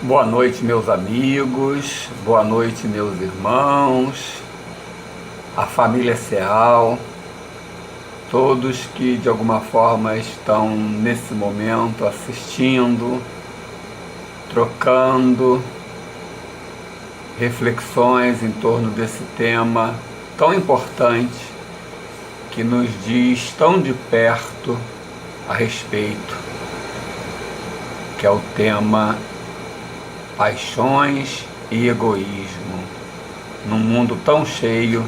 Boa noite, meus amigos, boa noite, meus irmãos, a família Ceal, todos que de alguma forma estão nesse momento assistindo, trocando reflexões em torno desse tema tão importante que nos diz tão de perto a respeito, que é o tema paixões e egoísmo. Num mundo tão cheio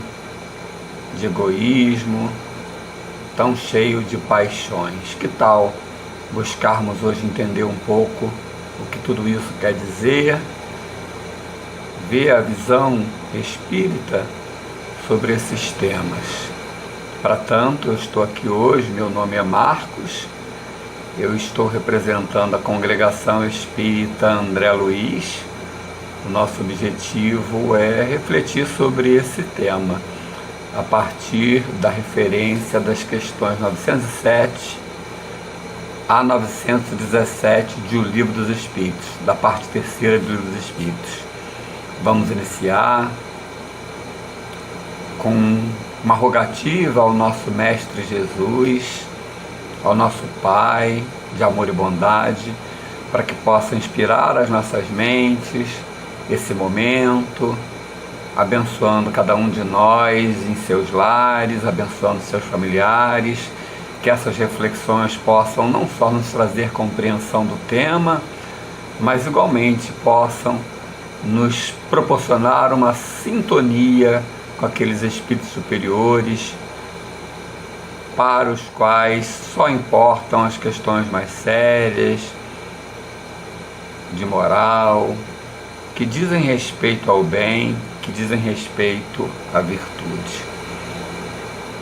de egoísmo, tão cheio de paixões. Que tal buscarmos hoje entender um pouco o que tudo isso quer dizer, ver a visão espírita sobre esses temas. Para tanto, eu estou aqui hoje, meu nome é Marcos, eu estou representando a Congregação Espírita André Luiz. O nosso objetivo é refletir sobre esse tema a partir da referência das questões 907 a 917 de O Livro dos Espíritos, da parte terceira do Livro dos Espíritos. Vamos iniciar com uma rogativa ao nosso Mestre Jesus, ao nosso Pai de amor e bondade, para que possa inspirar as nossas mentes esse momento, abençoando cada um de nós em seus lares, abençoando seus familiares, que essas reflexões possam não só nos trazer compreensão do tema, mas igualmente possam nos proporcionar uma sintonia com aqueles espíritos superiores, para os quais só importam as questões mais sérias, de moral, que dizem respeito ao bem, que dizem respeito à virtude.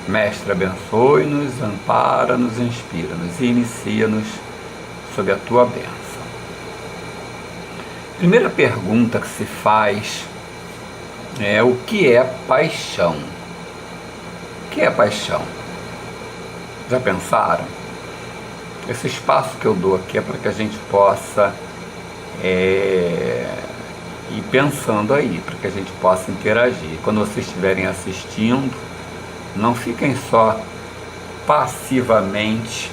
Mestre, abençoe-nos, ampara-nos, inspira-nos e inicia-nos sob a tua bênção. Primeira pergunta que se faz é: o que é paixão? O que é paixão? Já pensaram? Esse espaço que eu dou aqui é para que a gente possa ir pensando aí, para que a gente possa interagir. Quando vocês estiverem assistindo, não fiquem só passivamente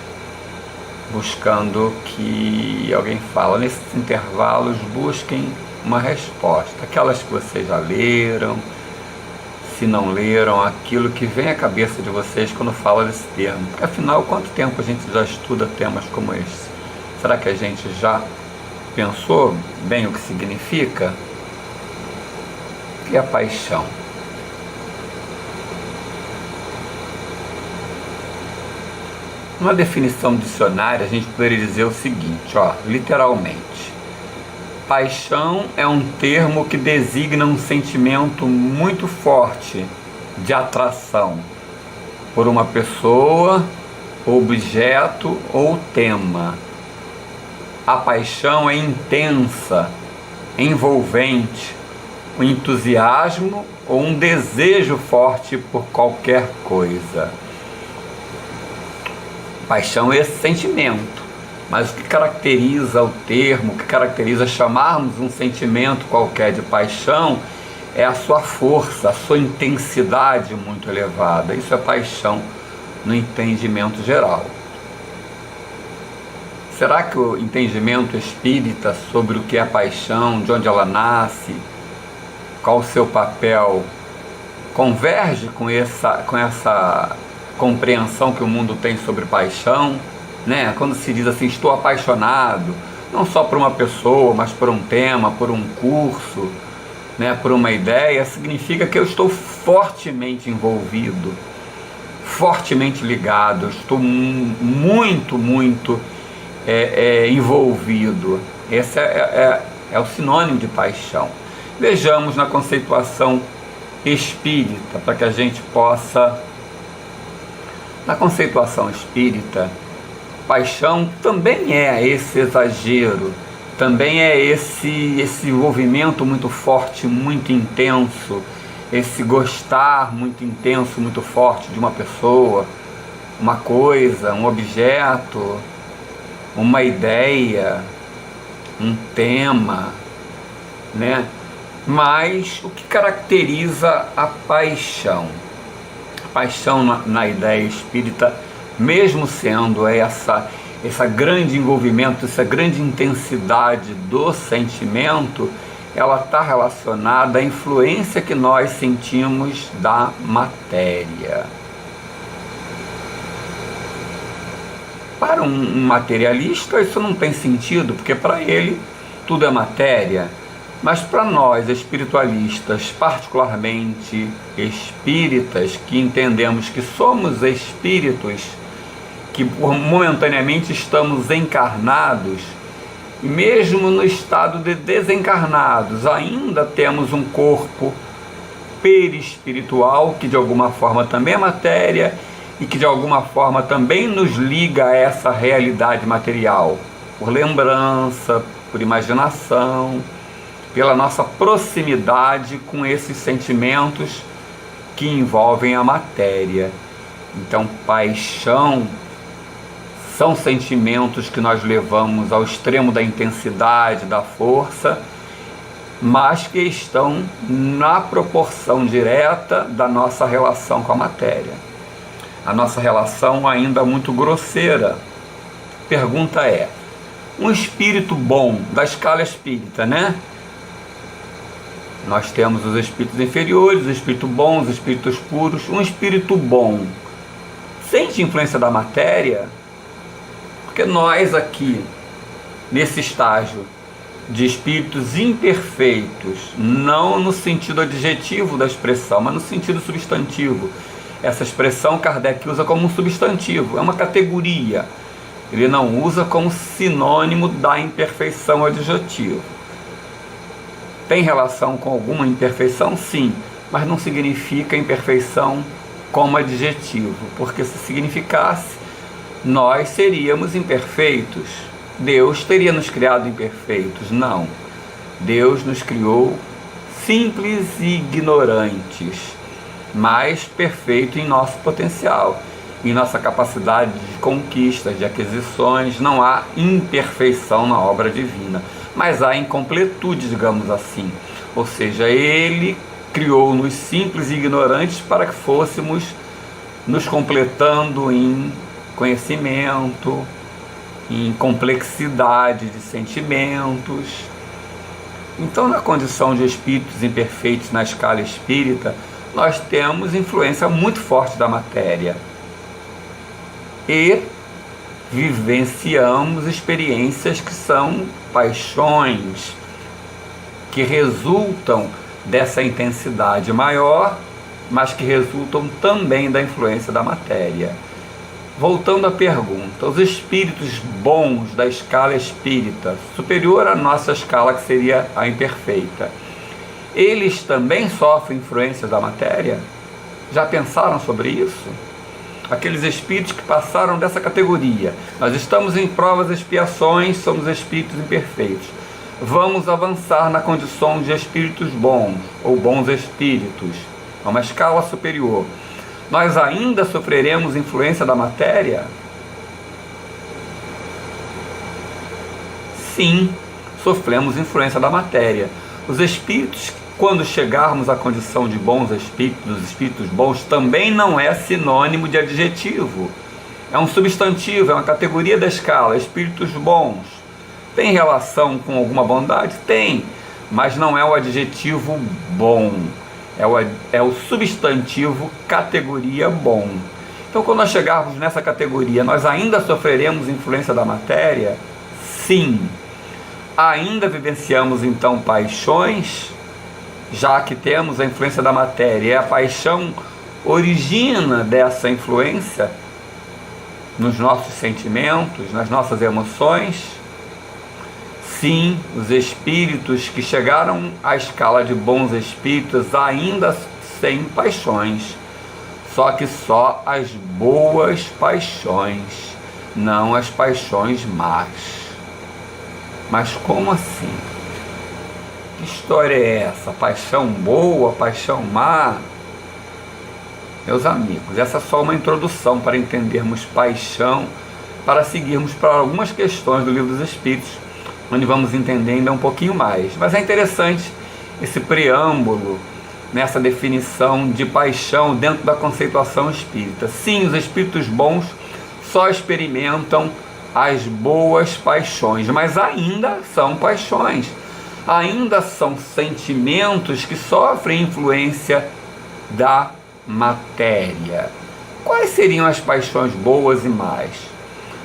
buscando que alguém fala. Nesses intervalos, busquem uma resposta, aquelas que vocês já leram, se não leram, aquilo que vem à cabeça de vocês quando fala desse termo. Porque afinal, quanto tempo a gente já estuda temas como esse? Será que a gente já pensou bem o que significa? O que é paixão? Numa definição dicionária, a gente poderia dizer o seguinte, literalmente: paixão é um termo que designa um sentimento muito forte de atração por uma pessoa, objeto ou tema. A paixão é intensa, envolvente, um entusiasmo ou um desejo forte por qualquer coisa. Paixão é esse sentimento. Mas o que caracteriza o termo, o que caracteriza chamarmos um sentimento qualquer de paixão, é a sua força, a sua intensidade muito elevada. Isso é paixão no entendimento geral. Será que o entendimento espírita sobre o que é paixão, de onde ela nasce, qual o seu papel, converge com essa compreensão que o mundo tem sobre paixão? Quando se diz assim, estou apaixonado, não só por uma pessoa, mas por um tema, por um curso, por uma ideia, significa que eu estou fortemente envolvido, fortemente ligado, estou muito envolvido. Esse é o sinônimo de paixão. Vejamos na conceituação espírita, para que a gente possa... Na conceituação espírita, paixão também é esse exagero, também é esse envolvimento muito forte, muito intenso, esse gostar muito intenso, muito forte de uma pessoa, uma coisa, um objeto, uma ideia, um tema, né? Mas o que caracteriza a paixão? A paixão na ideia espírita, mesmo sendo essa grande envolvimento, essa grande intensidade do sentimento, ela está relacionada à influência que nós sentimos da matéria. Para um materialista isso não tem sentido, porque para ele tudo é matéria. Mas para nós espiritualistas, particularmente espíritas, que entendemos que somos espíritos, que momentaneamente estamos encarnados, e mesmo no estado de desencarnados, ainda temos um corpo perispiritual, que de alguma forma também é matéria, e que de alguma forma também nos liga a essa realidade material, por lembrança, por imaginação, pela nossa proximidade com esses sentimentos que envolvem a matéria. Então, paixão são sentimentos que nós levamos ao extremo da intensidade, da força, mas que estão na proporção direta da nossa relação com a matéria. A nossa relação ainda muito grosseira. Pergunta é, um espírito bom, da escala espírita, né? Nós temos os espíritos inferiores, os espíritos bons, os espíritos puros. Um espírito bom sente influência da matéria? Porque nós aqui, nesse estágio de espíritos imperfeitos, não no sentido adjetivo da expressão, mas no sentido substantivo. Essa expressão Kardec usa como um substantivo, é uma categoria. Ele não usa como sinônimo da imperfeição adjetiva. Tem relação com alguma imperfeição? Sim, mas não significa imperfeição como adjetivo, porque se significasse, nós seríamos imperfeitos. Deus teria nos criado imperfeitos? Não. Deus nos criou simples e ignorantes, mas perfeito em nosso potencial, em nossa capacidade de conquistas, de aquisições. Não há imperfeição na obra divina, mas há incompletude, digamos assim. Ou seja, Ele criou-nos simples e ignorantes para que fôssemos nos completando em conhecimento, em complexidade de sentimentos. Então, na condição de espíritos imperfeitos na escala espírita, nós temos influência muito forte da matéria e vivenciamos experiências que são paixões, que resultam dessa intensidade maior, mas que resultam também da influência da matéria. Voltando à pergunta, os espíritos bons da escala espírita, superior à nossa escala, que seria a imperfeita, eles também sofrem influência da matéria? Já pensaram sobre isso? Aqueles espíritos que passaram dessa categoria. Nós estamos em provas e expiações, somos espíritos imperfeitos. Vamos avançar na condição de espíritos bons, ou bons espíritos, a uma escala superior. Nós ainda sofreremos influência da matéria? Sim, sofremos influência da matéria. Os espíritos, quando chegarmos à condição de bons espíritos, dos espíritos bons, também não é sinônimo de adjetivo. É um substantivo, é uma categoria da escala. Espíritos bons. Tem relação com alguma bondade? Tem, mas não é o adjetivo bom. É o substantivo categoria bom. Então, quando nós chegarmos nessa categoria, nós ainda sofreremos influência da matéria? Sim. Ainda vivenciamos, então, paixões, já que temos a influência da matéria, e a paixão origina dessa influência nos nossos sentimentos, nas nossas emoções. Sim, os espíritos que chegaram à escala de bons espíritos ainda têm paixões, só que só as boas paixões, não as paixões más. Mas como assim? Que história é essa? Paixão boa, paixão má? Meus amigos, essa é só uma introdução para entendermos paixão, para seguirmos para algumas questões do Livro dos Espíritos, onde vamos entender ainda um pouquinho mais. Mas é interessante esse preâmbulo nessa definição de paixão dentro da conceituação espírita. Sim, os espíritos bons só experimentam as boas paixões, mas ainda são paixões, ainda são sentimentos que sofrem influência da matéria. Quais seriam as paixões boas e más?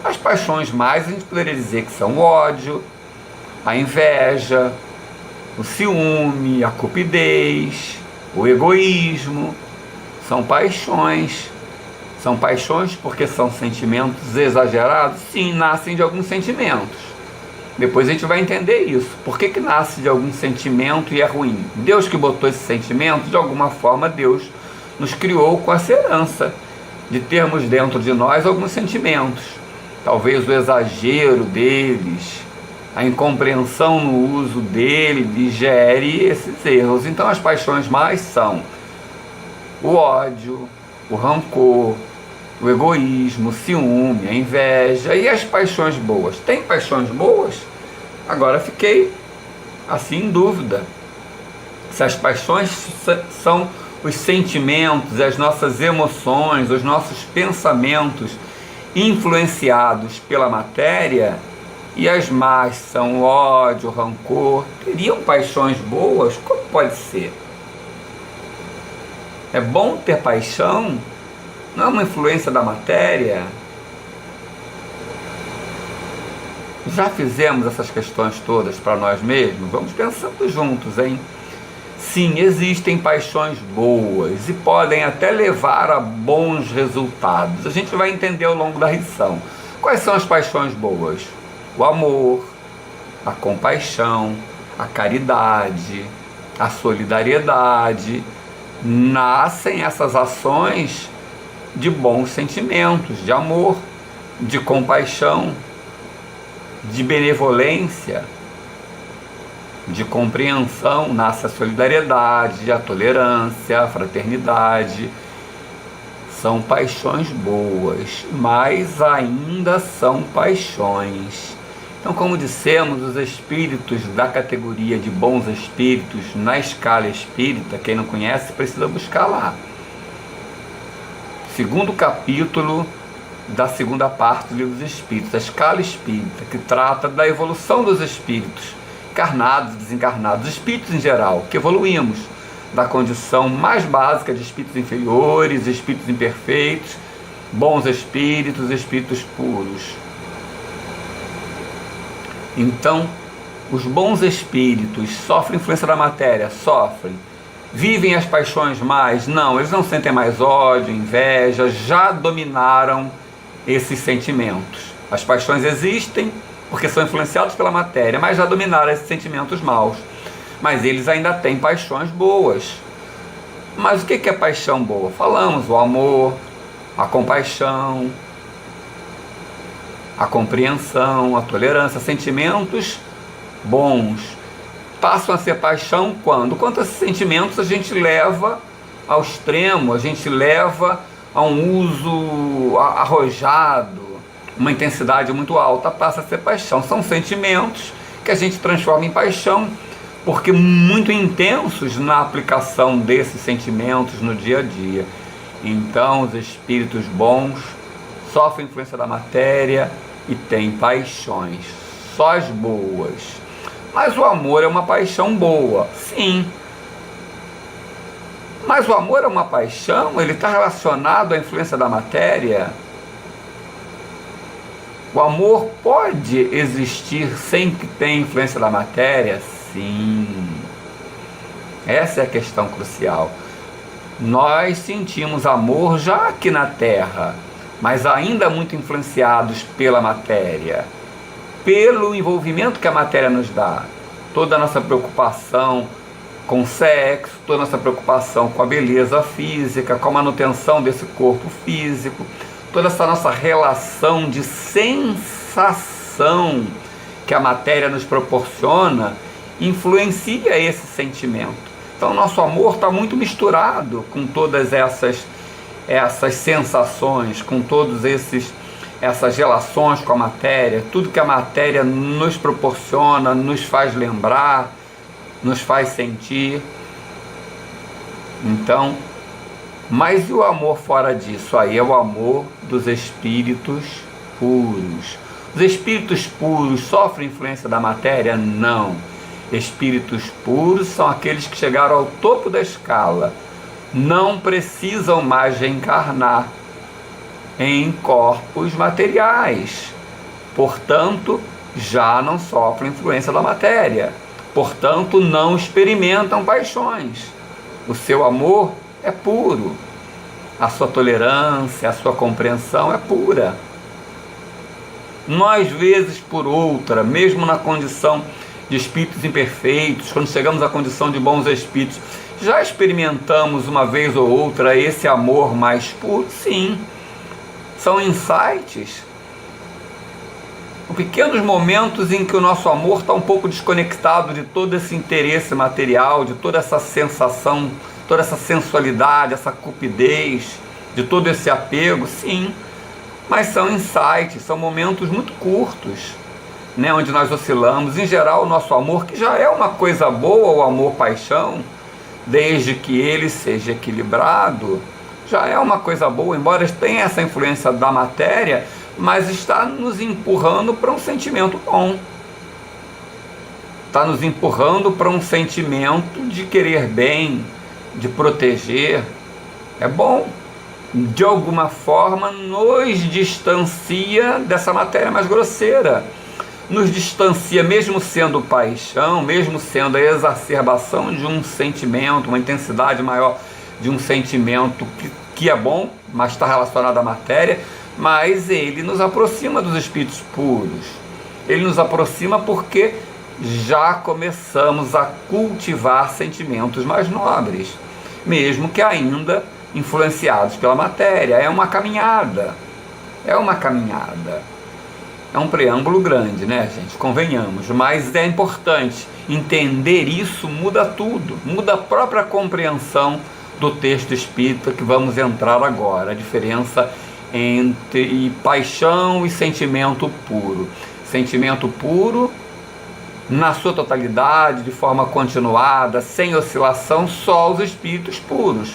As paixões más a gente poderia dizer que são o ódio, a inveja, o ciúme, a cupidez, o egoísmo. São paixões. São paixões porque são sentimentos exagerados? Sim, nascem de alguns sentimentos. Depois a gente vai entender isso. Por que nasce de algum sentimento e é ruim? Deus que botou esse sentimento, de alguma forma Deus nos criou com essa herança de termos dentro de nós alguns sentimentos. Talvez o exagero deles, a incompreensão no uso dele gere esses erros. Então as paixões mais são o ódio, o rancor, o egoísmo, o ciúme, a inveja. E as paixões boas? Tem paixões boas? Agora fiquei assim em dúvida. Se as paixões são os sentimentos, as nossas emoções, os nossos pensamentos influenciados pela matéria, e as más são ódio, rancor, teriam paixões boas? Como pode ser? É bom ter paixão? Não é uma influência da matéria? Já fizemos essas questões todas para nós mesmos? Vamos pensando juntos, hein? Sim, existem paixões boas e podem até levar a bons resultados. A gente vai entender ao longo da lição. Quais são as paixões boas? O amor, a compaixão, a caridade, a solidariedade. Nascem essas ações de bons sentimentos, de amor, de compaixão, de benevolência, de compreensão. Nasce a solidariedade, a tolerância, a fraternidade. São paixões boas, mas ainda são paixões. Então, como dissemos, os espíritos da categoria de bons espíritos na escala espírita, quem não conhece precisa buscar lá. Segundo capítulo da segunda parte do Livro dos Espíritos, a escala espírita, que trata da evolução dos espíritos, encarnados, desencarnados, espíritos em geral, que evoluímos da condição mais básica de espíritos inferiores, espíritos imperfeitos, bons espíritos, espíritos puros. Então, os bons espíritos sofrem influência da matéria? Sofrem. Vivem as paixões mais? Não, eles não sentem mais ódio, inveja, já dominaram esses sentimentos. As paixões existem porque são influenciados pela matéria, mas já dominaram esses sentimentos maus. Mas eles ainda têm paixões boas. Mas o que é paixão boa? Falamos, o amor, a compaixão, a compreensão, a tolerância, sentimentos bons. Passam a ser paixão quando? Quando esses sentimentos a gente leva ao extremo, a gente leva a um uso arrojado, uma intensidade muito alta, passa a ser paixão. São sentimentos que a gente transforma em paixão, porque muito intensos na aplicação desses sentimentos no dia a dia. Então, os espíritos bons sofrem influência da matéria e têm paixões, só as boas. Mas o amor é uma paixão boa, sim. Mas o amor é uma paixão? Ele está relacionado à influência da matéria? O amor pode existir sem que tenha influência da matéria? Sim. Essa é a questão crucial. Nós sentimos amor já aqui na Terra, mas ainda muito influenciados pela matéria, pelo envolvimento que a matéria nos dá. Toda a nossa preocupação com o sexo, toda a nossa preocupação com a beleza física, com a manutenção desse corpo físico, toda essa nossa relação de sensação que a matéria nos proporciona, influencia esse sentimento. Então, nosso amor está muito misturado com todas essas sensações, com todos esses essas relações com a matéria, tudo que a matéria nos proporciona, nos faz lembrar, nos faz sentir. Então, mas e o amor fora disso? Aí é o amor dos espíritos puros. Os espíritos puros sofrem influência da matéria? Não. Espíritos puros são aqueles que chegaram ao topo da escala, não precisam mais reencarnar em corpos materiais, portanto, já não sofrem influência da matéria, portanto, não experimentam paixões. O seu amor é puro, a sua tolerância, a sua compreensão é pura. Nós, vezes por outra, mesmo na condição de espíritos imperfeitos, quando chegamos à condição de bons espíritos, já experimentamos uma vez ou outra esse amor mais puro? Sim. São insights, pequenos momentos em que o nosso amor está um pouco desconectado de todo esse interesse material, de toda essa sensação, toda essa sensualidade, essa cupidez, de todo esse apego, sim. Mas são insights, são momentos muito curtos, né, onde nós oscilamos. Em geral, o nosso amor, que já é uma coisa boa, o amor-paixão, desde que ele seja equilibrado, já é uma coisa boa, embora tenha essa influência da matéria, mas está nos empurrando para um sentimento bom. Está nos empurrando para um sentimento de querer bem, de proteger. É bom. De alguma forma nos distancia dessa matéria mais grosseira. Nos distancia, mesmo sendo paixão, mesmo sendo a exacerbação de um sentimento, uma intensidade maior de um sentimento que é bom, mas está relacionado à matéria, mas ele nos aproxima dos espíritos puros. Ele nos aproxima porque já começamos a cultivar sentimentos mais nobres, mesmo que ainda influenciados pela matéria. É uma caminhada, é uma caminhada. É um preâmbulo grande, né, gente? Convenhamos, mas é importante entender isso, muda tudo, muda a própria compreensão do texto espírita que vamos entrar agora, a diferença entre paixão e sentimento puro. Sentimento puro, na sua totalidade, de forma continuada, sem oscilação, só os espíritos puros.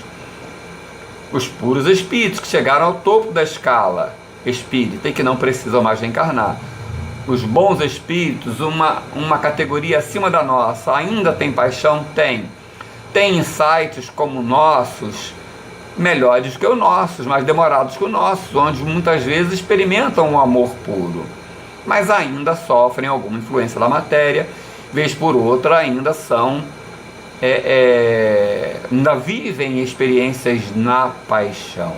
Os puros espíritos que chegaram ao topo da escala espírita e que não precisam mais reencarnar. Os bons espíritos, uma categoria acima da nossa, ainda tem paixão? Tem insights como nossos, melhores que os nossos, mais demorados que os nossos, onde muitas vezes experimentam um amor puro, mas ainda sofrem alguma influência da matéria, vez por outra ainda são, ainda vivem experiências na paixão.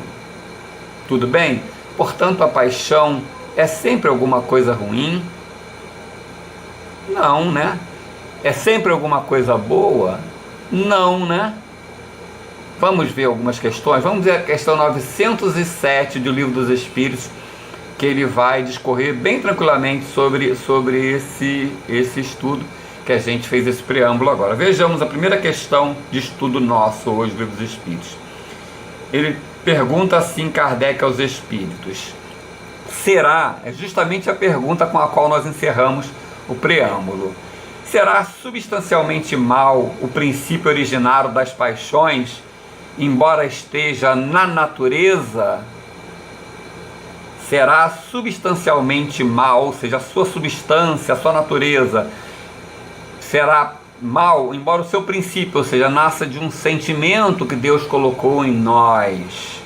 Tudo bem? Portanto, a paixão é sempre alguma coisa ruim? Não, né? É sempre alguma coisa boa? Não, né? Vamos ver algumas questões. Vamos ver a questão 907 do Livro dos Espíritos, que ele vai discorrer bem tranquilamente sobre esse estudo que a gente fez, esse preâmbulo agora. Vejamos a primeira questão de estudo nosso hoje do Livro dos Espíritos. Ele pergunta assim, Kardec aos Espíritos: será, é justamente a pergunta com a qual nós encerramos o preâmbulo, será substancialmente mal o princípio originário das paixões, embora esteja na natureza? Será substancialmente mal, ou seja, a sua substância, a sua natureza, será mal, embora o seu princípio, ou seja, nasça de um sentimento que Deus colocou em nós,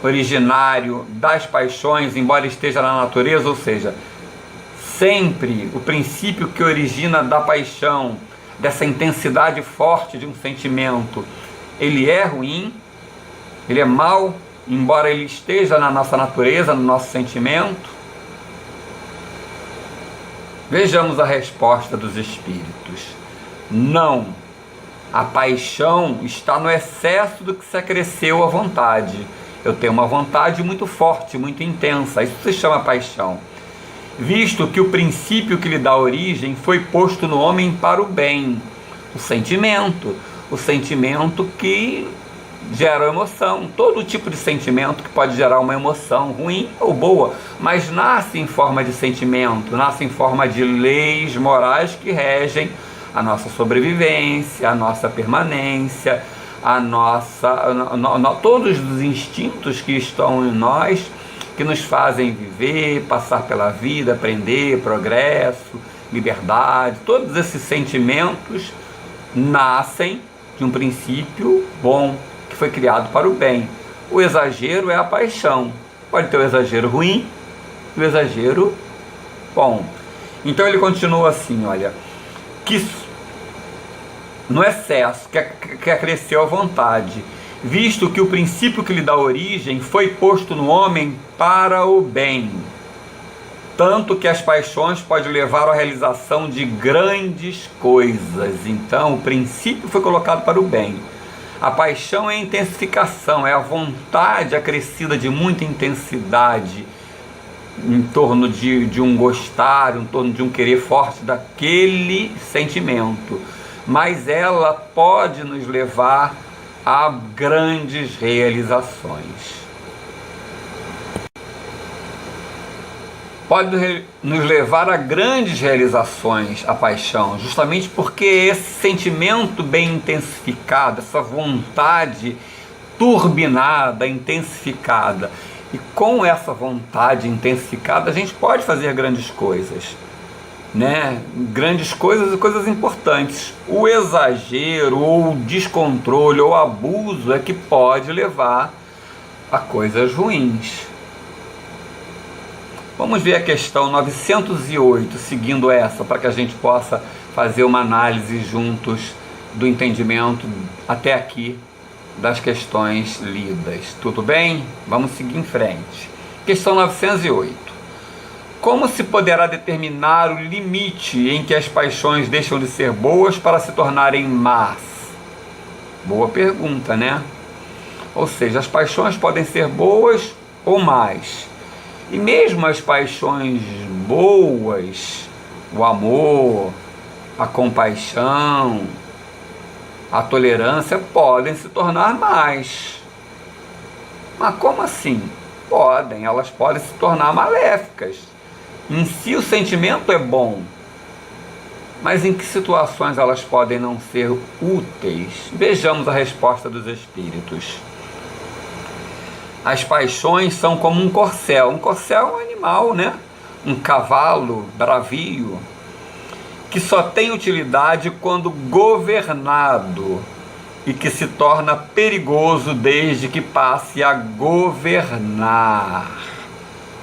originário das paixões, embora esteja na natureza, ou seja, sempre o princípio que origina da paixão, dessa intensidade forte de um sentimento, ele é ruim, ele é mau, embora ele esteja na nossa natureza, no nosso sentimento? Vejamos a resposta dos Espíritos. Não. A paixão está no excesso do que se acresceu à vontade. Eu tenho uma vontade muito forte, muito intensa, isso se chama paixão. Visto que o princípio que lhe dá origem foi posto no homem para o bem, o sentimento que geram emoção, todo tipo de sentimento que pode gerar uma emoção ruim ou boa, mas nasce em forma de sentimento, nasce em forma de leis morais que regem a nossa sobrevivência, a nossa permanência, todos os instintos que estão em nós, que nos fazem viver, passar pela vida, aprender, progresso, liberdade. Todos esses sentimentos nascem de um princípio bom, que foi criado para o bem. O exagero é a paixão. Pode ter o exagero ruim e o exagero bom. Então ele continua assim, olha, que no excesso que acresceu a vontade, visto que o princípio que lhe dá origem foi posto no homem para o bem, tanto que as paixões podem levar à realização de grandes coisas. Então o princípio foi colocado para o bem. A paixão é a intensificação, é a vontade acrescida de muita intensidade em torno de um gostar, em torno de um querer forte daquele sentimento. Mas ela pode nos levar a grandes realizações. Pode nos levar a grandes realizações, a paixão, justamente porque esse sentimento bem intensificado, essa vontade turbinada, intensificada, e com essa vontade intensificada a gente pode fazer grandes coisas, né? Grandes coisas e coisas importantes. O exagero ou o descontrole ou o abuso é que pode levar a coisas ruins. Vamos ver a questão 908, seguindo essa, para que a gente possa fazer uma análise juntos do entendimento até aqui das questões lidas. Tudo bem? Vamos seguir em frente. Questão 908. Como se poderá determinar o limite em que as paixões deixam de ser boas para se tornarem más? Boa pergunta, né? Ou seja, as paixões podem ser boas ou más. E mesmo as paixões boas, o amor, a compaixão, a tolerância, podem se tornar más. Mas como assim? Podem, elas podem se tornar maléficas. Em si o sentimento é bom, mas em que situações elas podem não ser úteis? Vejamos a resposta dos espíritos. As paixões são como um corcel. Um corcel é um animal, né? Um cavalo bravio, que só tem utilidade quando governado e que se torna perigoso desde que passe a governar.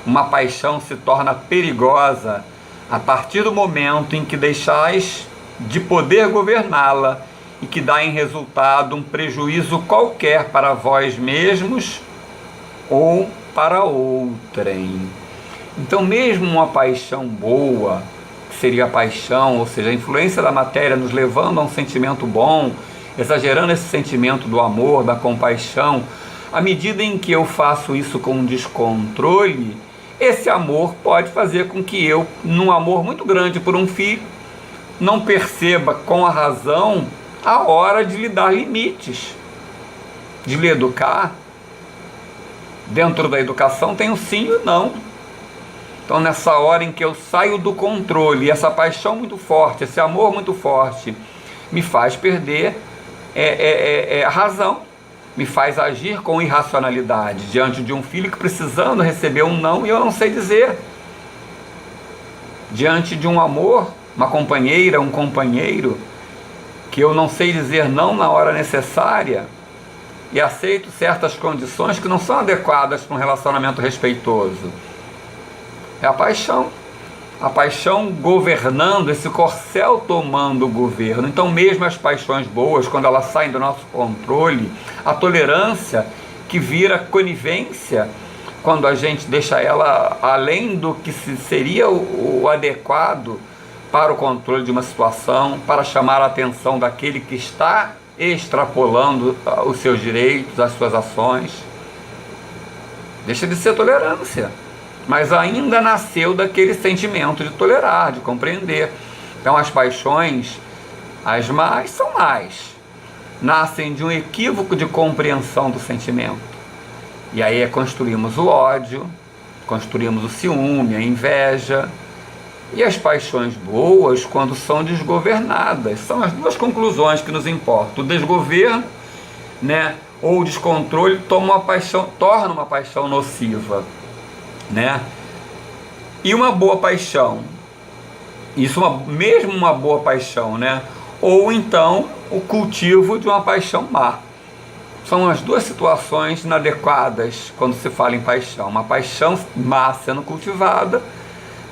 Uma paixão se torna perigosa a partir do momento em que deixais de poder governá-la e que dá em resultado um prejuízo qualquer para vós mesmos ou para outrem. Então mesmo uma paixão boa, que seria a paixão, ou seja, a influência da matéria nos levando a um sentimento bom, exagerando esse sentimento do amor, da compaixão, à medida em que eu faço isso com descontrole, esse amor pode fazer com que eu, num amor muito grande por um filho, não perceba com a razão a hora de lhe dar limites, de lhe educar. Dentro da educação tem o sim e o não. Então nessa hora em que eu saio do controle, essa paixão muito forte, esse amor muito forte, me faz perder a razão, me faz agir com irracionalidade diante de um filho que precisando receber um não e eu não sei dizer. Diante de um amor, uma companheira, um companheiro, que eu não sei dizer não na hora necessária e aceito certas condições que não são adequadas para um relacionamento respeitoso. É a paixão governando, esse corcel tomando o governo. Então mesmo as paixões boas, quando elas saem do nosso controle, a tolerância que vira conivência, quando a gente deixa ela além do que seria o adequado para o controle de uma situação, para chamar a atenção daquele que está extrapolando os seus direitos, as suas ações, deixa de ser tolerância, mas ainda nasceu daquele sentimento de tolerar, de compreender. Então as paixões, as más são más, nascem de um equívoco de compreensão do sentimento. E aí construímos o ódio, construímos o ciúme, a inveja e as paixões boas quando são desgovernadas. São as duas conclusões que nos importam. O desgoverno, né, ou o descontrole torna uma paixão nociva, né? E uma boa paixão, mesmo uma boa paixão, né? Ou então o cultivo de uma paixão má. São as duas situações inadequadas quando se fala em paixão. Uma paixão má sendo cultivada,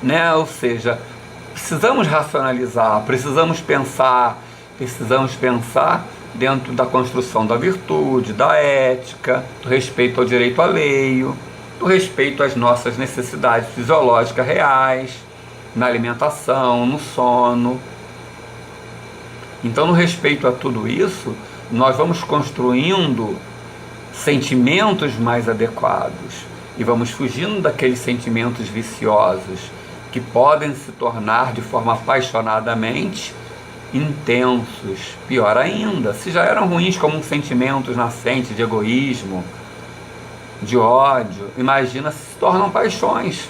né? Ou seja, precisamos racionalizar, precisamos pensar dentro da construção da virtude, da ética, do respeito ao direito alheio, do respeito às nossas necessidades fisiológicas reais, na alimentação, no sono. Então, no respeito a tudo isso, nós vamos construindo sentimentos mais adequados e vamos fugindo daqueles sentimentos viciosos que podem se tornar de forma apaixonadamente intensos. Pior ainda, se já eram ruins como sentimentos nascentes de egoísmo, de ódio, imagina se tornam paixões.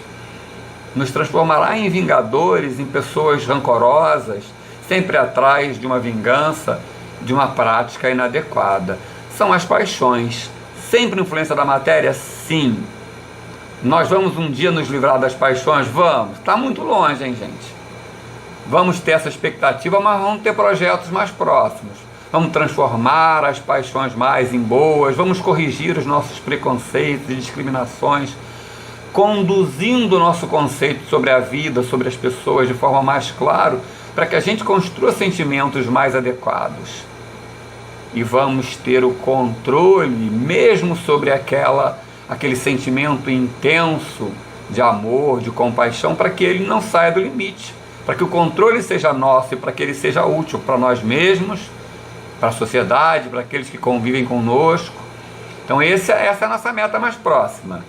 Nos transformará em vingadores, em pessoas rancorosas, sempre atrás de uma vingança, de uma prática inadequada. São as paixões. Sempre influência da matéria? Sim. Nós vamos um dia nos livrar das paixões? Vamos. Está muito longe, hein, gente? Vamos ter essa expectativa, mas vamos ter projetos mais próximos. Vamos transformar as paixões mais em boas, vamos corrigir os nossos preconceitos e discriminações, conduzindo o nosso conceito sobre a vida, sobre as pessoas de forma mais clara, para que a gente construa sentimentos mais adequados. E vamos ter o controle mesmo sobre aquele sentimento intenso de amor, de compaixão, para que ele não saia do limite, para que o controle seja nosso e para que ele seja útil para nós mesmos, para a sociedade, para aqueles que convivem conosco. Então essa é a nossa meta mais próxima.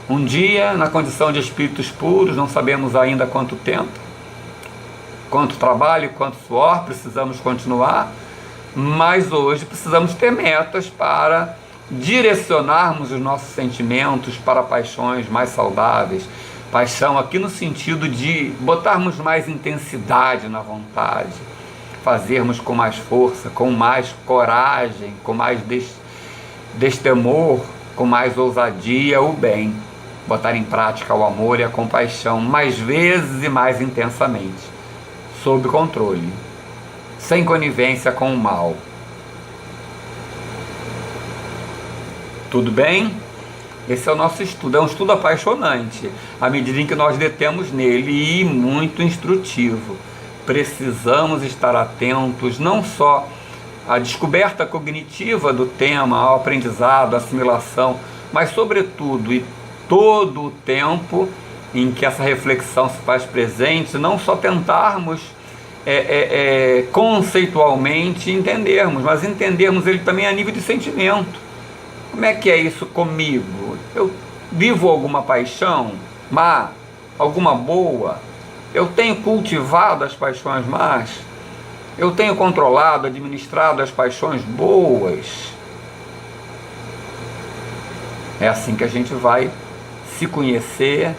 Um dia, na condição de espíritos puros, não sabemos ainda quanto tempo, quanto trabalho, quanto suor, precisamos continuar, mas hoje precisamos ter metas para direcionarmos os nossos sentimentos para paixões mais saudáveis. Paixão aqui no sentido de botarmos mais intensidade na vontade, fazermos com mais força, com mais coragem, com mais destemor, com mais ousadia o bem. Botar em prática o amor e a compaixão mais vezes e mais intensamente, sob controle, sem conivência com o mal. Tudo bem? Esse é o nosso estudo, é um estudo apaixonante, à medida em que nós detemos nele, e muito instrutivo. Precisamos estar atentos não só à descoberta cognitiva do tema, ao aprendizado, à assimilação, mas sobretudo e todo o tempo em que essa reflexão se faz presente, não só tentarmos conceitualmente entendermos, mas entendermos ele também a nível de sentimento. Como é que é isso comigo? Eu vivo alguma paixão má, alguma boa? Eu tenho cultivado as paixões más? Eu tenho controlado, administrado as paixões boas? É assim que a gente vai se conhecer,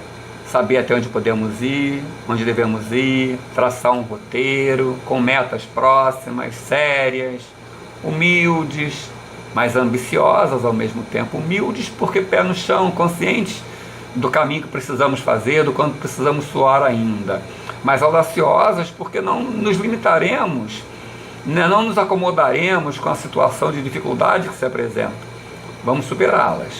saber até onde podemos ir, onde devemos ir, traçar um roteiro com metas próximas, sérias, humildes, mas ambiciosas ao mesmo tempo. Humildes porque pé no chão, conscientes do caminho que precisamos fazer, do quanto precisamos suar ainda, mas audaciosas porque não nos limitaremos, né? Não nos acomodaremos com a situação de dificuldade que se apresenta. Vamos superá-las,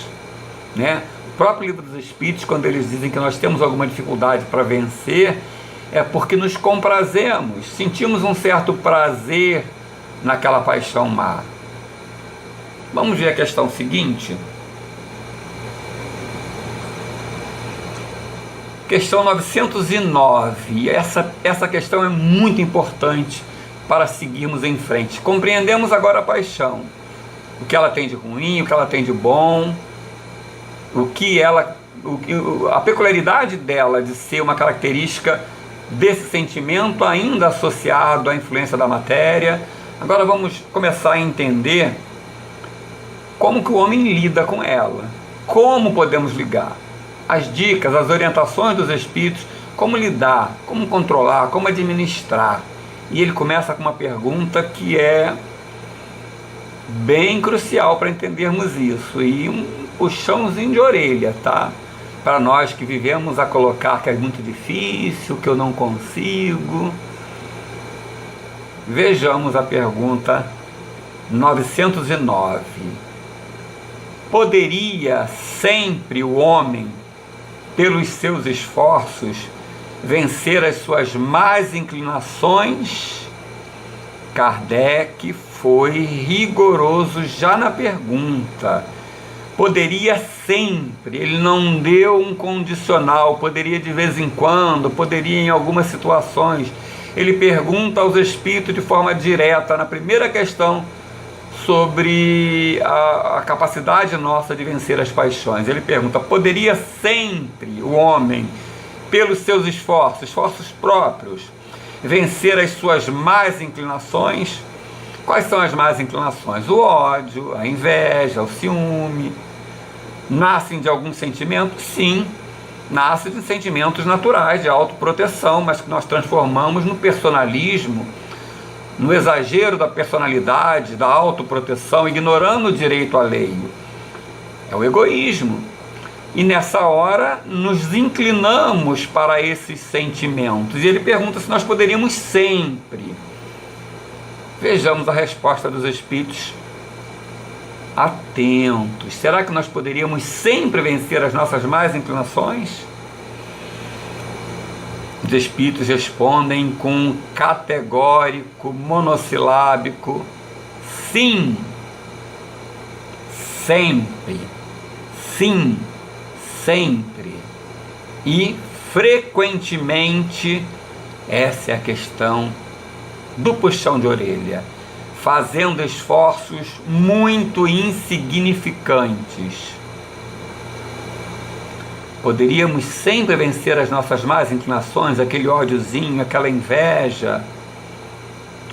né? O próprio Livro dos Espíritos, quando eles dizem que nós temos alguma dificuldade para vencer, é porque nos comprazemos, sentimos um certo prazer naquela paixão má. Vamos ver a questão seguinte. Questão 909. Essa questão é muito importante para seguirmos em frente. Compreendemos agora a paixão. O que ela tem de ruim, o que ela tem de bom, a peculiaridade dela de ser uma característica desse sentimento ainda associado à influência da matéria, Agora vamos começar a entender como que o homem lida com ela, como podemos ligar, as dicas, as orientações dos espíritos, como lidar, como controlar, como administrar. E ele começa com uma pergunta que é bem crucial para entendermos isso, e um puxãozinho de orelha, tá? Para nós que vivemos a colocar que é muito difícil, que eu não consigo. Vejamos a pergunta 909. Poderia sempre o homem, pelos seus esforços, vencer as suas más inclinações? Kardec foi rigoroso já na pergunta. Poderia sempre, ele não deu um condicional, poderia de vez em quando, poderia em algumas situações. Ele pergunta aos espíritos de forma direta, na primeira questão, sobre a capacidade nossa de vencer as paixões. Ele pergunta: poderia sempre o homem, pelos seus esforços próprios, vencer as suas más inclinações? Quais são as más inclinações? O ódio, a inveja, o ciúme. Nascem de algum sentimento? Sim, nascem de sentimentos naturais, de autoproteção, mas que nós transformamos no personalismo, no exagero da personalidade, da autoproteção, ignorando o direito alheio. É o egoísmo. E nessa hora nos inclinamos para esses sentimentos. E ele pergunta se nós poderíamos sempre. Vejamos a resposta dos espíritos atentos. Será que nós poderíamos sempre vencer as nossas más inclinações? Os espíritos respondem com um categórico, monossilábico: sim, sempre, sim, sempre. E frequentemente, essa é a questão do puxão de orelha, fazendo esforços muito insignificantes. Poderíamos sempre vencer as nossas más inclinações, aquele ódiozinho, aquela inveja,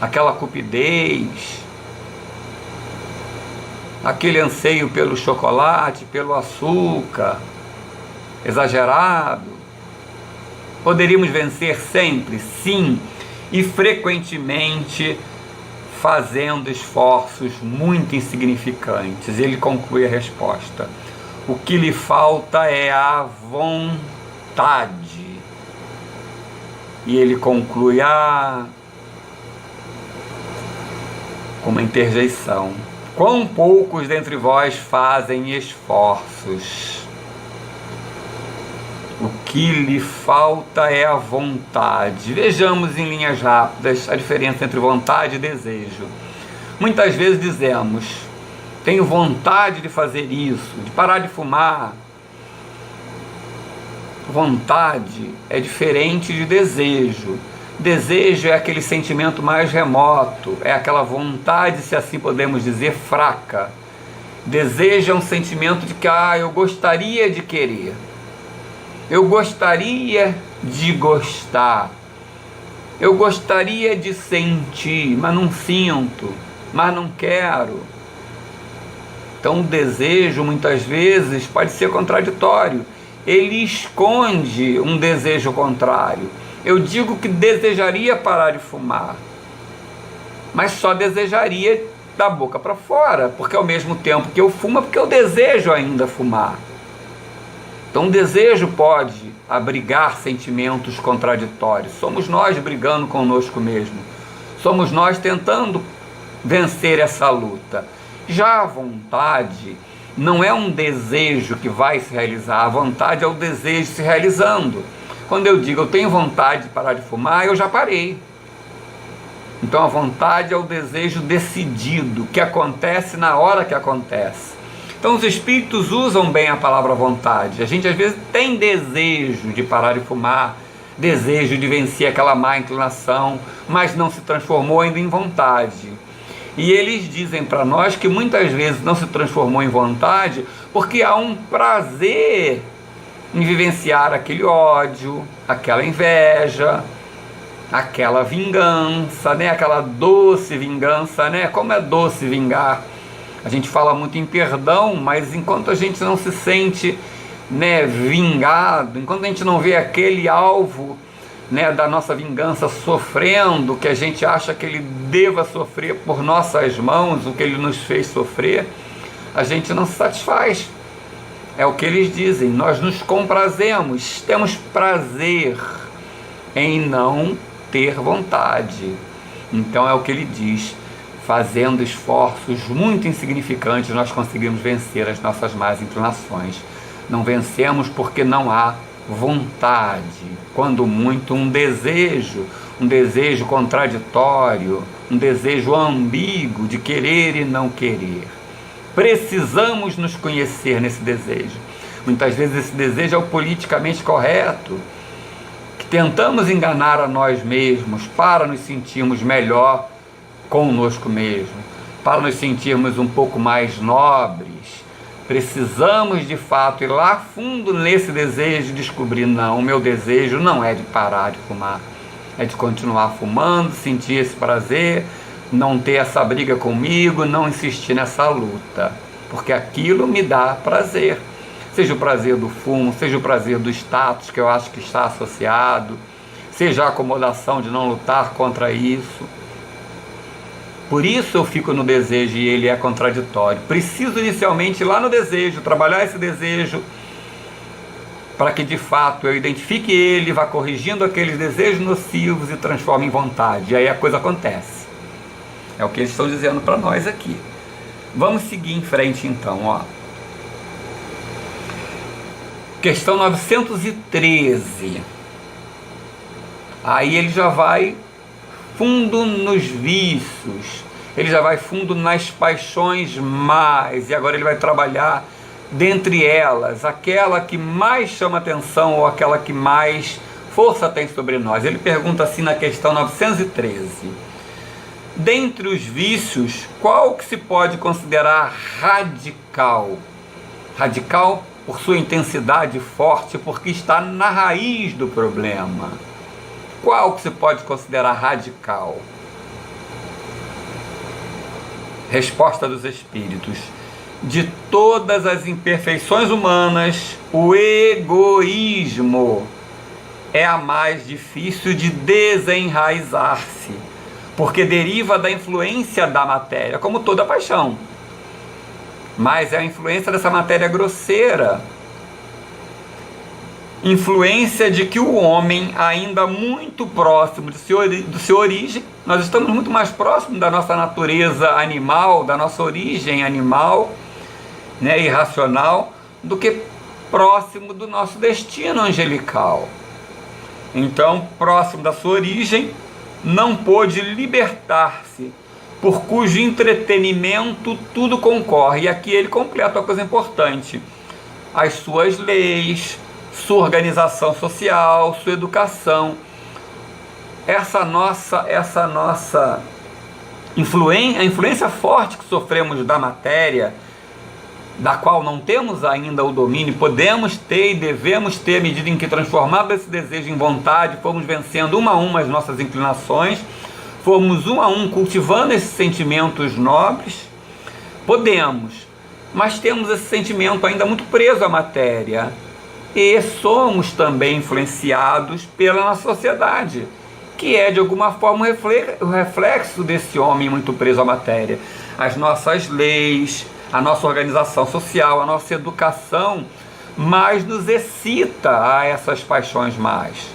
aquela cupidez, aquele anseio pelo chocolate, pelo açúcar exagerado. Poderíamos vencer sempre? Sim, e frequentemente, fazendo esforços muito insignificantes. Ele conclui a resposta: o que lhe falta é a vontade. E ele conclui com uma interjeição: quão poucos dentre vós fazem esforços. O que lhe falta é a vontade. Vejamos em linhas rápidas a diferença entre vontade e desejo. Muitas vezes dizemos: tenho vontade de fazer isso, de parar de fumar. Vontade é diferente de desejo. Desejo é aquele sentimento mais remoto, é aquela vontade, se assim podemos dizer, fraca. Desejo é um sentimento de que eu gostaria de querer. Eu gostaria de gostar, eu gostaria de sentir, mas não sinto, mas não quero. Então o desejo muitas vezes pode ser contraditório, ele esconde um desejo contrário. Eu digo que desejaria parar de fumar, mas só desejaria da boca para fora, porque ao mesmo tempo que eu fumo é porque eu desejo ainda fumar. Então o desejo pode abrigar sentimentos contraditórios. Somos nós brigando conosco mesmo. Somos nós tentando vencer essa luta. Já a vontade não é um desejo que vai se realizar. A vontade é o desejo se realizando. Quando eu digo eu tenho vontade de parar de fumar, eu já parei. Então a vontade é o desejo decidido, que acontece na hora que acontece. Então os espíritos usam bem a palavra vontade. A gente às vezes tem desejo de parar de fumar, desejo de vencer aquela má inclinação, mas não se transformou ainda em vontade. E eles dizem para nós que muitas vezes não se transformou em vontade porque há um prazer em vivenciar aquele ódio, aquela inveja, aquela vingança, né? Aquela doce vingança, né? Como é doce vingar. A gente fala muito em perdão, mas enquanto a gente não se sente, né, vingado, enquanto a gente não vê aquele alvo, né, da nossa vingança sofrendo, que a gente acha que ele deva sofrer por nossas mãos, o que ele nos fez sofrer, a gente não se satisfaz. É o que eles dizem, nós nos comprazemos, temos prazer em não ter vontade. Então é o que ele diz, fazendo esforços muito insignificantes nós conseguimos vencer as nossas más inclinações. Não vencemos porque não há vontade, quando muito um desejo contraditório, um desejo ambíguo de querer e não querer. Precisamos nos conhecer nesse desejo. Muitas vezes esse desejo é o politicamente correto, que tentamos enganar a nós mesmos para nos sentirmos melhor conosco mesmo, para nos sentirmos um pouco mais nobres. Precisamos de fato ir lá fundo nesse desejo e descobrir, não, o meu desejo não é de parar de fumar, é de continuar fumando, sentir esse prazer, não ter essa briga comigo, não insistir nessa luta, porque aquilo me dá prazer, seja o prazer do fumo, seja o prazer do status, que eu acho que está associado, seja a acomodação de não lutar contra isso. Por isso eu fico no desejo e ele é contraditório. Preciso inicialmente ir lá no desejo, trabalhar esse desejo, para que de fato eu identifique ele, vá corrigindo aqueles desejos nocivos e transforme em vontade. E aí a coisa acontece. É o que eles estão dizendo para nós aqui. Vamos seguir em frente então, ó. Questão 913. Aí ele já vai fundo nos vícios, ele já vai fundo nas paixões mais, e agora ele vai trabalhar dentre elas, aquela que mais chama atenção ou aquela que mais força tem sobre nós. Ele pergunta assim na questão 913: dentre os vícios, qual que se pode considerar radical? Radical por sua intensidade forte, porque está na raiz do problema. Qual que se pode considerar radical? Resposta dos Espíritos: de todas as imperfeições humanas, o egoísmo é a mais difícil de desenraizar-se, porque deriva da influência da matéria, como toda paixão. Mas é a influência dessa matéria grosseira, influência de que o homem, ainda muito próximo do seu origem, nós estamos muito mais próximos da nossa natureza animal, da nossa origem animal, né, irracional, do que próximo do nosso destino angelical. Então, próximo da sua origem, não pôde libertar-se, por cujo entretenimento tudo concorre. E aqui ele completa uma coisa importante: as suas leis, sua organização social, sua educação. Essa nossa influência, a influência forte que sofremos da matéria, da qual não temos ainda o domínio, podemos ter e devemos ter à medida em que transformado esse desejo em vontade, fomos vencendo uma a uma as nossas inclinações, fomos um a um cultivando esses sentimentos nobres, podemos, mas temos esse sentimento ainda muito preso à matéria. E somos também influenciados pela nossa sociedade, que é de alguma forma o reflexo desse homem muito preso à matéria. As nossas leis, a nossa organização social, a nossa educação mais nos excita a essas paixões mais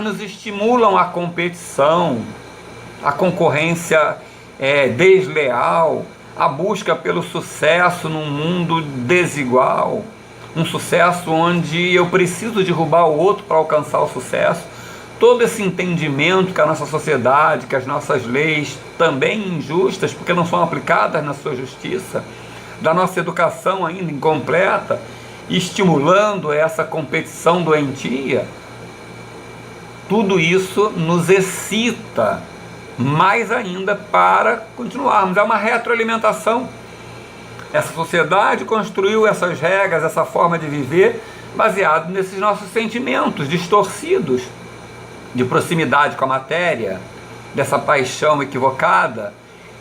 nos estimulam a competição, a concorrência desleal, a busca pelo sucesso num mundo desigual. Um sucesso onde eu preciso derrubar o outro para alcançar o sucesso. Todo esse entendimento que a nossa sociedade, que as nossas leis, também injustas, porque não são aplicadas na sua justiça, da nossa educação ainda incompleta, estimulando essa competição doentia, tudo isso nos excita mais ainda para continuarmos. É uma retroalimentação. Essa sociedade construiu essas regras, essa forma de viver, baseado nesses nossos sentimentos distorcidos de proximidade com a matéria, dessa paixão equivocada,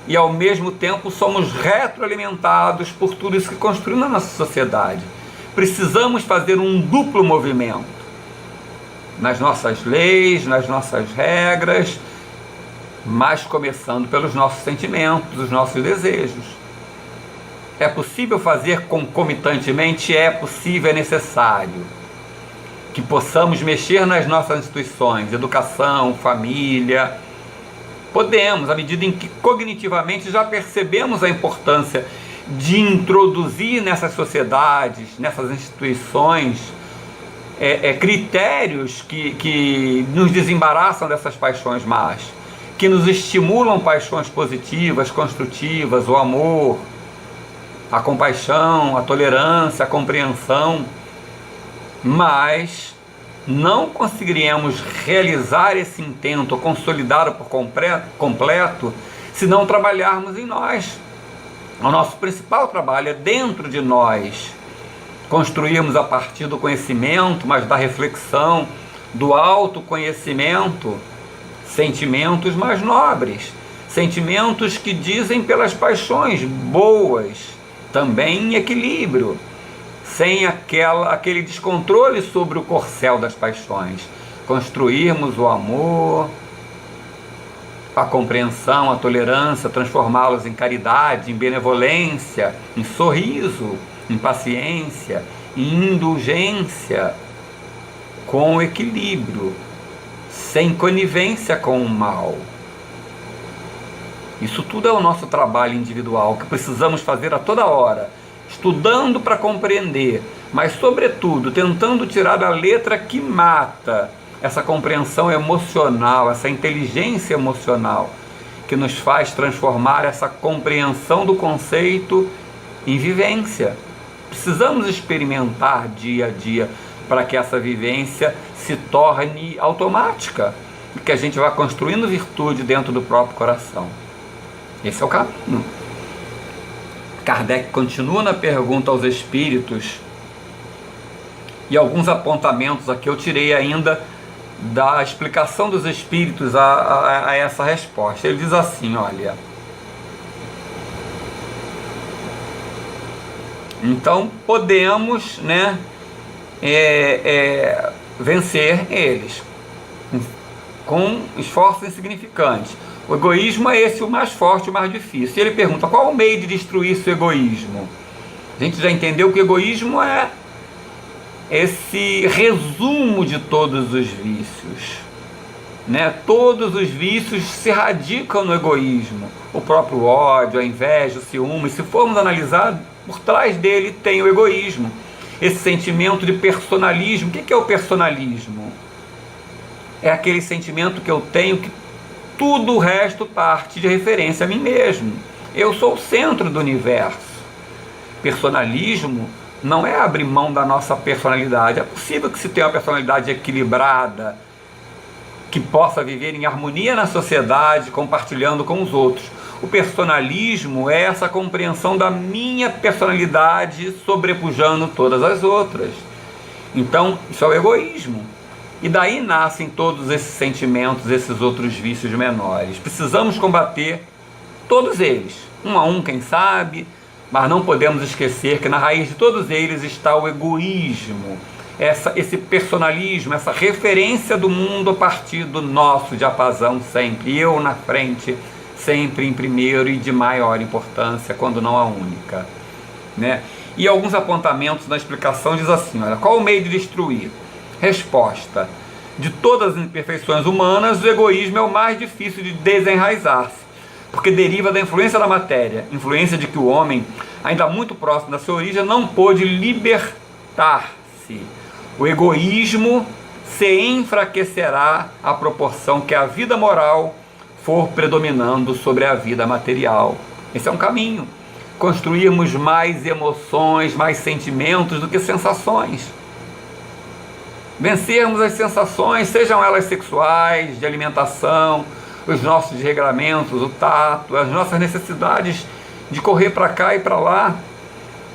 e ao mesmo tempo somos retroalimentados por tudo isso que construímos na nossa sociedade. Precisamos fazer um duplo movimento nas nossas leis, nas nossas regras, mas começando pelos nossos sentimentos, os nossos desejos. É possível fazer concomitantemente? É possível, é necessário que possamos mexer nas nossas instituições, educação, família. Podemos, à medida em que cognitivamente já percebemos a importância de introduzir nessas sociedades, nessas instituições, critérios que nos desembaraçam dessas paixões más, que nos estimulam paixões positivas, construtivas, o amor, a compaixão, a tolerância, a compreensão, mas não conseguiremos realizar esse intento, consolidá-lo por completo, se não trabalharmos em nós. O nosso principal trabalho é dentro de nós, construirmos a partir do conhecimento, mas da reflexão, do autoconhecimento, sentimentos mais nobres, sentimentos que dizem pelas paixões boas, também em equilíbrio, sem aquele descontrole sobre o corcel das paixões. Construirmos o amor, a compreensão, a tolerância, transformá-los em caridade, em benevolência, em sorriso, em paciência, em indulgência, com equilíbrio, sem conivência com o mal. Isso tudo é o nosso trabalho individual, que precisamos fazer a toda hora, estudando para compreender, mas sobretudo tentando tirar a letra que mata essa compreensão emocional, essa inteligência emocional, que nos faz transformar essa compreensão do conceito em vivência. Precisamos experimentar dia a dia para que essa vivência se torne automática e que a gente vá construindo virtude dentro do próprio coração. Esse é o caminho. Kardec continua na pergunta aos espíritos, e alguns apontamentos aqui eu tirei ainda da explicação dos espíritos a essa resposta. Ele diz assim, olha: então podemos, vencer eles com esforços insignificantes. O egoísmo é esse o mais forte, o mais difícil. E ele pergunta: qual o meio de destruir esse egoísmo? A gente já entendeu que o egoísmo é esse resumo de todos os vícios, Todos os vícios se radicam no egoísmo. O próprio ódio, a inveja, o ciúme, se formos analisar, por trás dele tem o egoísmo. Esse sentimento de personalismo. O que é o personalismo? É aquele sentimento que eu tenho que tudo o resto parte de referência a mim mesmo. Eu sou o centro do universo. Personalismo não é abrir mão da nossa personalidade. É possível que se tenha uma personalidade equilibrada, que possa viver em harmonia na sociedade, compartilhando com os outros. O personalismo é essa compreensão da minha personalidade sobrepujando todas as outras. Então, isso é o egoísmo. E daí nascem todos esses sentimentos, esses outros vícios menores. Precisamos combater todos eles, um a um, quem sabe, mas não podemos esquecer que na raiz de todos eles está o egoísmo, esse personalismo, essa referência do mundo a partir do nosso diapasão sempre, eu na frente, sempre em primeiro e de maior importância, quando não a única. E alguns apontamentos na explicação diz assim, olha, qual o meio de destruir? Resposta: de todas as imperfeições humanas, o egoísmo é o mais difícil de desenraizar-se, porque deriva da influência da matéria, influência de que o homem, ainda muito próximo da sua origem, não pôde libertar-se. O egoísmo se enfraquecerá à proporção que a vida moral for predominando sobre a vida material. Esse é um caminho. Construirmos mais emoções, mais sentimentos do que sensações. Vencermos as sensações, sejam elas sexuais, de alimentação, os nossos desregramentos, o tato, as nossas necessidades de correr para cá e para lá,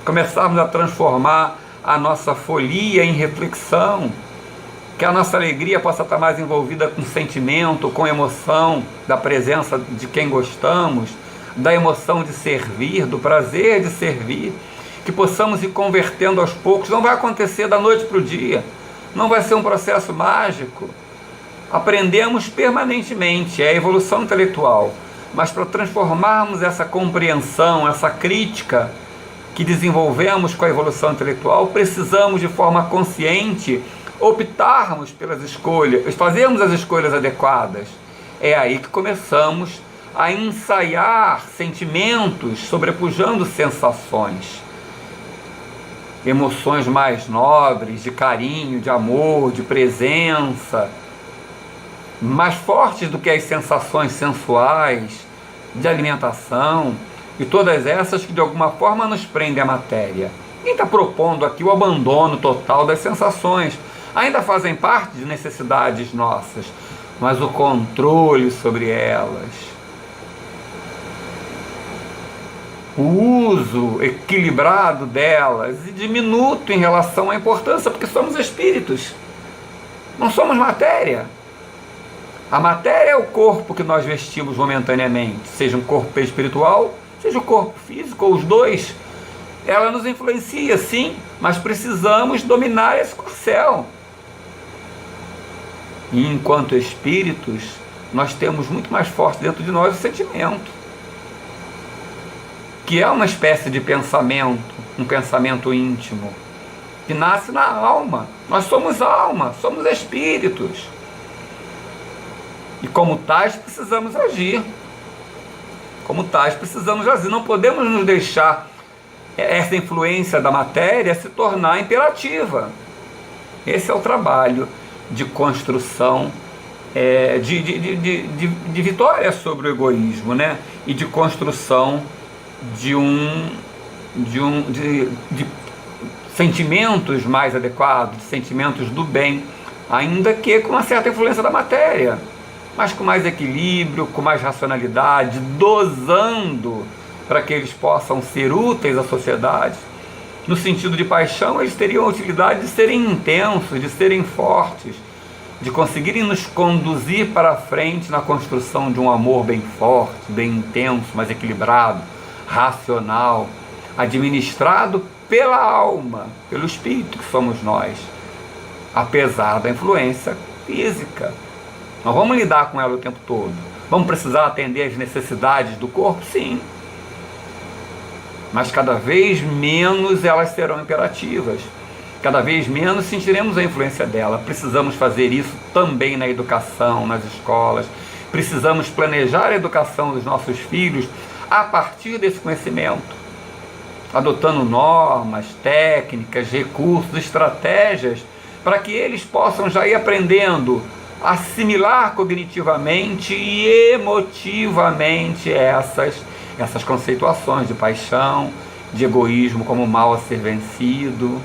começarmos a transformar a nossa folia em reflexão, que a nossa alegria possa estar mais envolvida com sentimento, com emoção da presença de quem gostamos, da emoção de servir, do prazer de servir, que possamos ir convertendo aos poucos. Não vai acontecer da noite para o dia, não vai ser um processo mágico. Aprendemos permanentemente, é a evolução intelectual, mas para transformarmos essa compreensão, essa crítica que desenvolvemos com a evolução intelectual, precisamos de forma consciente optarmos pelas escolhas, fazermos as escolhas adequadas. É aí que começamos a ensaiar sentimentos sobrepujando sensações, emoções mais nobres, de carinho, de amor, de presença, mais fortes do que as sensações sensuais, de alimentação, e todas essas que de alguma forma nos prendem à matéria. Ninguém está propondo aqui o abandono total das sensações, ainda fazem parte de necessidades nossas, mas o controle sobre elas, o uso equilibrado delas e diminuto em relação à importância, porque somos espíritos, não somos matéria. A matéria é o corpo que nós vestimos momentaneamente, seja um corpo espiritual, seja o corpo físico, ou os dois. Ela nos influencia, sim, mas precisamos dominar esse corcel. E enquanto espíritos, nós temos muito mais forte dentro de nós o sentimento, que é uma espécie de pensamento, um pensamento íntimo, que nasce na alma. Nós somos alma, somos espíritos. E como tais precisamos agir. Como tais precisamos agir. Não podemos nos deixar essa influência da matéria se tornar imperativa. Esse é o trabalho de construção, de vitória sobre o egoísmo, né? E de construção de sentimentos mais adequados, de sentimentos do bem, ainda que com uma certa influência da matéria, mas com mais equilíbrio, com mais racionalidade, dosando para que eles possam ser úteis à sociedade. No sentido de paixão, eles teriam a utilidade de serem intensos, de serem fortes, de conseguirem nos conduzir para a frente na construção de um amor bem forte, bem intenso, mais equilibrado, racional, administrado pela alma, pelo espírito que somos nós, apesar da influência física. Nós vamos lidar com ela o tempo todo. Vamos precisar atender às necessidades do corpo? Sim. Mas cada vez menos elas serão imperativas. Cada vez menos sentiremos a influência dela. Precisamos fazer isso também na educação, nas escolas. Precisamos planejar a educação dos nossos filhos a partir desse conhecimento, adotando normas, técnicas, recursos, estratégias, para que eles possam já ir aprendendo a assimilar cognitivamente e emotivamente essas conceituações de paixão, de egoísmo como mal a ser vencido.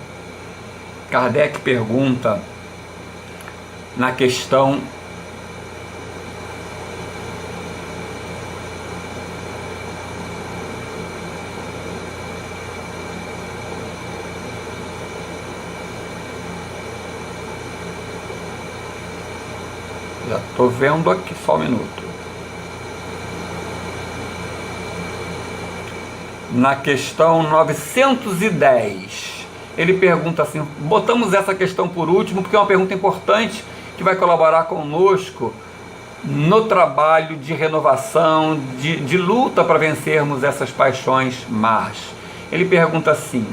Kardec pergunta na questão já estou vendo aqui, só um minuto. Na questão 910, ele pergunta assim, botamos essa questão por último, porque é uma pergunta importante que vai colaborar conosco no trabalho de renovação, de luta para vencermos essas paixões más. Ele pergunta assim,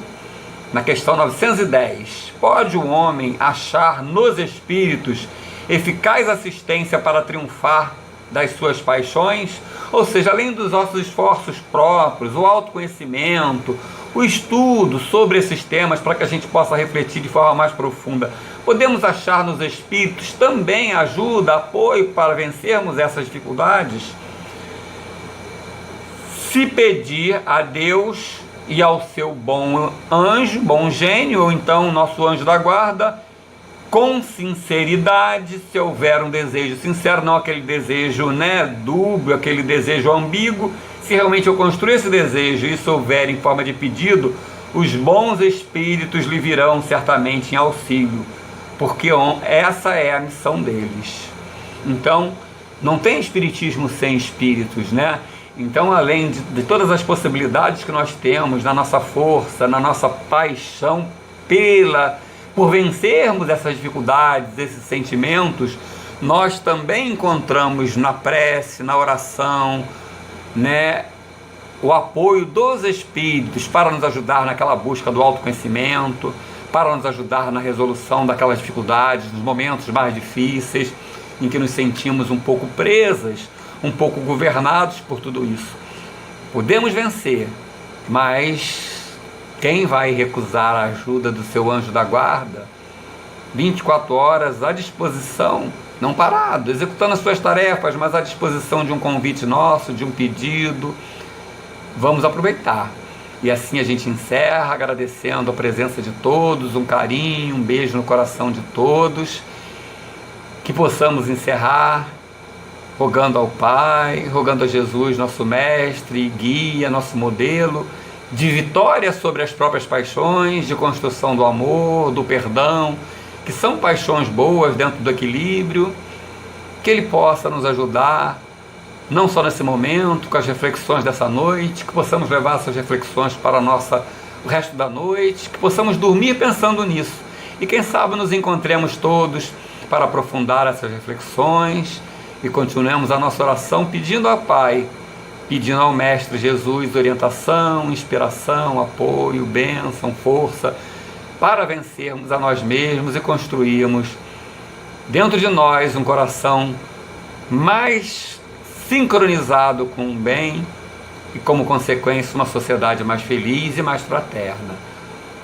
na questão 910, pode o homem achar nos espíritos eficaz assistência para triunfar das suas paixões? Ou seja, além dos nossos esforços próprios, o autoconhecimento, o estudo sobre esses temas para que a gente possa refletir de forma mais profunda, podemos achar nos espíritos também ajuda, apoio para vencermos essas dificuldades? Se pedir a Deus e ao seu bom anjo, bom gênio, ou então nosso anjo da guarda, com sinceridade, se houver um desejo sincero, não aquele desejo dúbio, aquele desejo ambíguo. Se realmente eu construir esse desejo e isso houver em forma de pedido, os bons espíritos lhe virão certamente em auxílio, porque essa é a missão deles. Então, não tem espiritismo sem espíritos, né? Então, além de todas as possibilidades que nós temos na nossa força, na nossa paixão por vencermos essas dificuldades, esses sentimentos, nós também encontramos na prece, na oração, né, o apoio dos espíritos para nos ajudar naquela busca do autoconhecimento, para nos ajudar na resolução daquelas dificuldades, nos momentos mais difíceis, em que nos sentimos um pouco presas, um pouco governados por tudo isso. Podemos vencer, mas quem vai recusar a ajuda do seu anjo da guarda? 24 horas à disposição, não parado, executando as suas tarefas, mas à disposição de um convite nosso, de um pedido. Vamos aproveitar. E assim a gente encerra, agradecendo a presença de todos, um carinho, um beijo no coração de todos. Que possamos encerrar rogando ao Pai, rogando a Jesus, nosso mestre, guia, nosso modelo, de vitória sobre as próprias paixões, de construção do amor, do perdão, que são paixões boas dentro do equilíbrio, que Ele possa nos ajudar, não só nesse momento, com as reflexões dessa noite, que possamos levar essas reflexões para o resto da noite, que possamos dormir pensando nisso, e quem sabe nos encontremos todos para aprofundar essas reflexões, e continuemos a nossa oração pedindo ao Pai, pedindo ao Mestre Jesus orientação, inspiração, apoio, bênção, força, para vencermos a nós mesmos e construirmos dentro de nós um coração mais sincronizado com o bem e, como consequência, uma sociedade mais feliz e mais fraterna.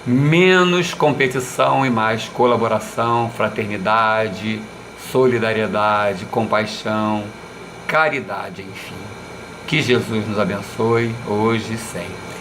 Menos competição e mais colaboração, fraternidade, solidariedade, compaixão, caridade, enfim. Que Jesus nos abençoe hoje e sempre.